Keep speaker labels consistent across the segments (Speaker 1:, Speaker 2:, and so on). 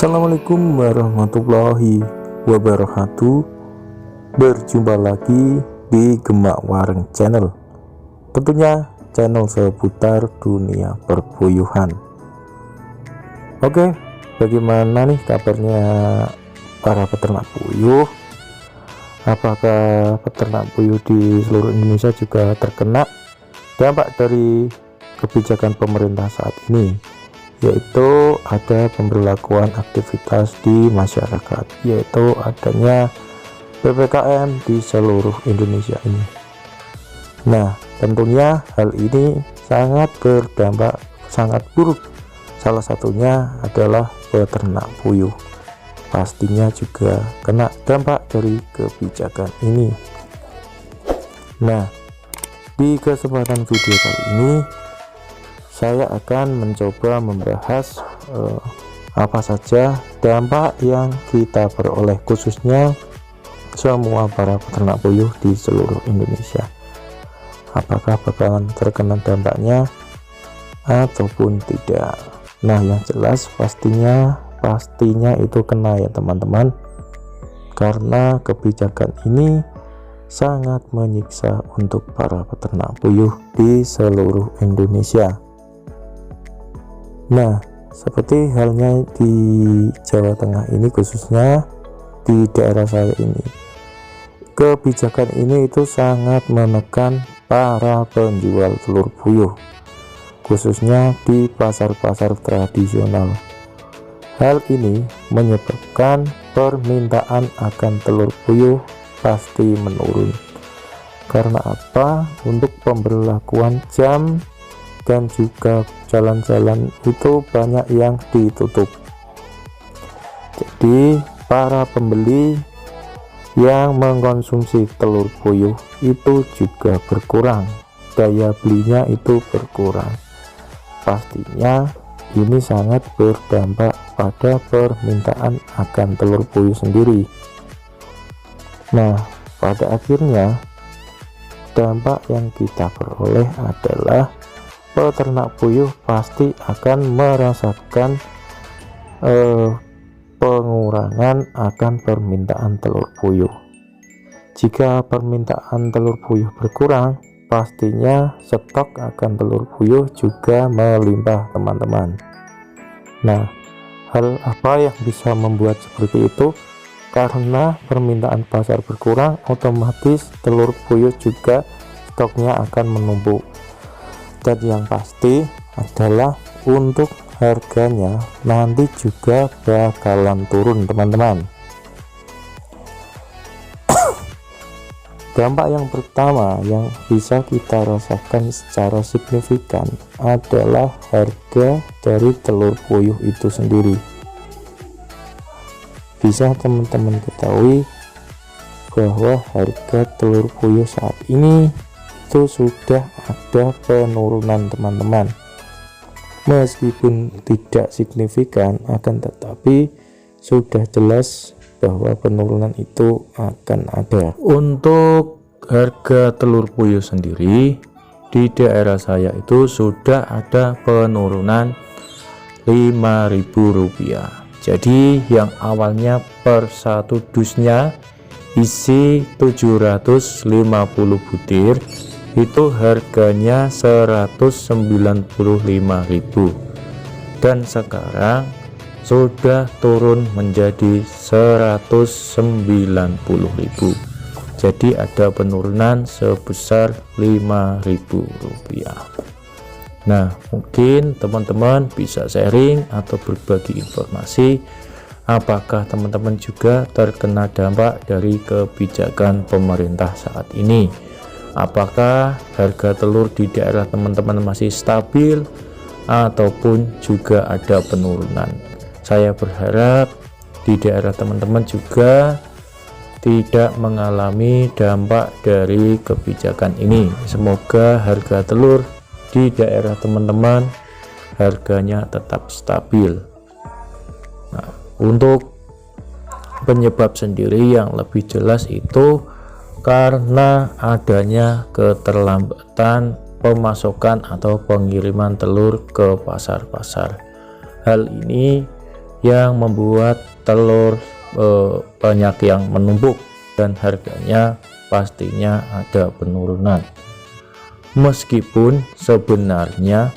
Speaker 1: Assalamualaikum warahmatullahi wabarakatuh. Berjumpa lagi di Gemak Wareng Channel, tentunya channel seputar dunia perpuyuhan. Oke, bagaimana nih kabarnya para peternak puyuh? Apakah peternak puyuh di seluruh Indonesia juga terkena dampak dari kebijakan pemerintah saat ini, yaitu ada pemberlakuan aktivitas di masyarakat, yaitu adanya PPKM di seluruh Indonesia ini. Nah, tentunya hal ini sangat berdampak sangat buruk. Salah satunya adalah peternak puyuh, pastinya juga kena dampak dari kebijakan ini. Nah, di kesempatan video kali ini saya akan mencoba membahas apa saja dampak yang kita peroleh, khususnya semua para peternak puyuh di seluruh Indonesia. Apakah bakalan terkena dampaknya ataupun tidak? Nah, yang jelas pastinya itu kena ya teman-teman, karena kebijakan ini sangat menyiksa untuk para peternak puyuh di seluruh Indonesia. Nah, seperti halnya di Jawa Tengah ini, khususnya di daerah saya ini, kebijakan ini itu sangat menekan para penjual telur puyuh, khususnya di pasar-pasar tradisional. Hal ini menyebabkan permintaan akan telur puyuh pasti menurun. Karena apa? Untuk pemberlakuan jam dan juga jalan-jalan itu banyak yang ditutup, jadi para pembeli yang mengkonsumsi telur puyuh itu juga berkurang, daya belinya itu berkurang. Pastinya ini sangat berdampak pada permintaan akan telur puyuh sendiri. Nah, pada akhirnya dampak yang kita peroleh adalah peternak puyuh pasti akan merasakan pengurangan akan permintaan telur puyuh. Jika permintaan telur puyuh berkurang, pastinya stok akan telur puyuh juga melimpah teman-teman. Nah, hal apa yang bisa membuat seperti itu? Karena permintaan pasar berkurang, otomatis telur puyuh juga stoknya akan menumpuk. Dan yang pasti adalah untuk harganya nanti juga bakalan turun teman-teman. Dampak yang pertama yang bisa kita rasakan secara signifikan adalah harga dari telur puyuh itu sendiri. Bisa teman-teman ketahui bahwa harga telur puyuh saat ini itu sudah ada penurunan teman-teman, meskipun tidak signifikan, akan tetapi sudah jelas bahwa penurunan itu akan ada. Untuk harga telur puyuh sendiri di daerah saya itu sudah ada penurunan Rp5.000. Jadi yang awalnya per satu dusnya isi 750 butir, itu harganya 195.000, dan sekarang sudah turun menjadi 190.000. Jadi ada penurunan sebesar Rp5.000. Nah, mungkin teman-teman bisa sharing atau berbagi informasi, apakah teman-teman juga terkena dampak dari kebijakan pemerintah saat ini? Apakah harga telur di daerah teman-teman masih stabil ataupun juga ada penurunan? Saya berharap di daerah teman-teman juga tidak mengalami dampak dari kebijakan ini. Semoga harga telur di daerah teman-teman harganya tetap stabil. Nah, untuk penyebab sendiri yang lebih jelas itu karena adanya keterlambatan pemasokan atau pengiriman telur ke pasar-pasar. Hal ini yang membuat telur banyak yang menumpuk dan harganya pastinya ada penurunan. Meskipun sebenarnya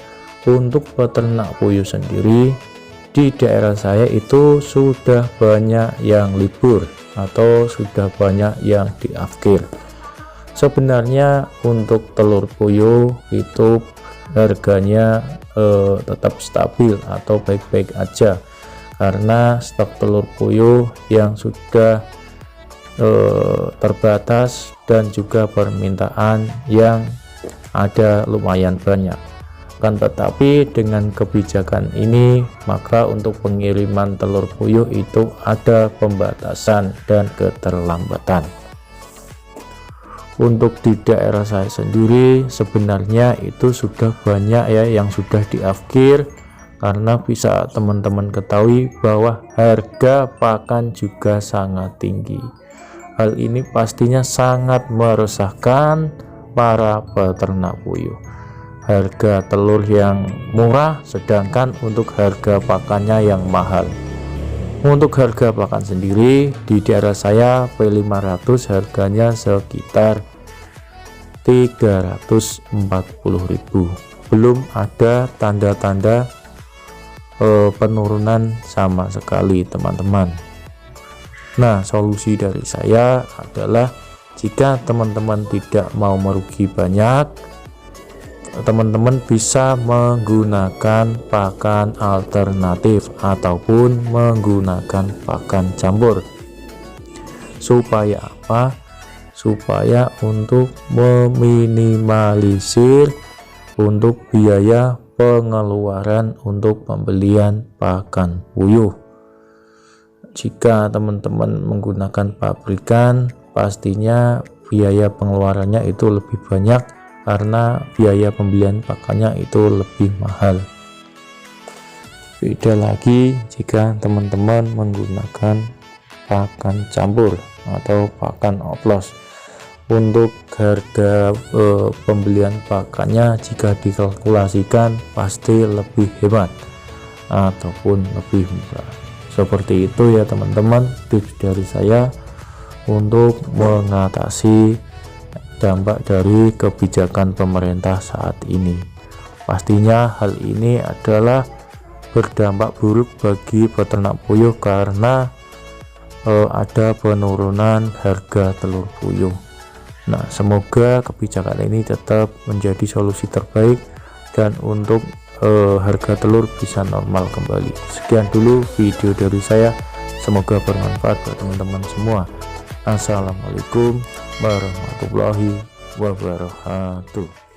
Speaker 1: untuk peternak puyuh sendiri di daerah saya itu sudah banyak yang libur atau sudah banyak yang diafkir. Sebenarnya untuk telur puyuh itu harganya tetap stabil atau baik-baik aja, karena stok telur puyuh yang sudah terbatas dan juga permintaan yang ada lumayan banyak. Kan tetapi dengan kebijakan ini, maka untuk pengiriman telur puyuh itu ada pembatasan dan keterlambatan. Untuk di daerah saya sendiri sebenarnya itu sudah banyak ya yang sudah diafkir, karena bisa teman-teman ketahui bahwa harga pakan juga sangat tinggi. Hal ini pastinya sangat meresahkan para peternak puyuh. Harga telur yang murah, sedangkan untuk harga pakannya yang mahal. Untuk harga pakan sendiri di daerah saya P500 harganya sekitar 340.000. Belum ada tanda-tanda penurunan sama sekali, teman-teman. Nah, solusi dari saya adalah jika teman-teman tidak mau merugi banyak, teman-teman bisa menggunakan pakan alternatif ataupun menggunakan pakan campur. Supaya apa? Supaya untuk meminimalisir untuk biaya pengeluaran untuk pembelian pakan puyuh. Jika teman-teman menggunakan pabrikan, pastinya biaya pengeluarannya itu lebih banyak, karena biaya pembelian pakannya itu lebih mahal. Beda lagi jika teman-teman menggunakan pakan campur atau pakan oplos. Untuk harga pembelian pakannya jika dikalkulasikan pasti lebih hemat ataupun lebih murah. Seperti itu ya teman-teman, tips dari saya untuk mengatasi dampak dari kebijakan pemerintah saat ini. Pastinya hal ini adalah berdampak buruk bagi peternak puyuh karena ada penurunan harga telur puyuh. Nah, semoga kebijakan ini tetap menjadi solusi terbaik dan untuk harga telur bisa normal kembali. Sekian dulu video dari saya, semoga bermanfaat buat teman-teman semua. Assalamualaikum warahmatullahi wabarakatuh.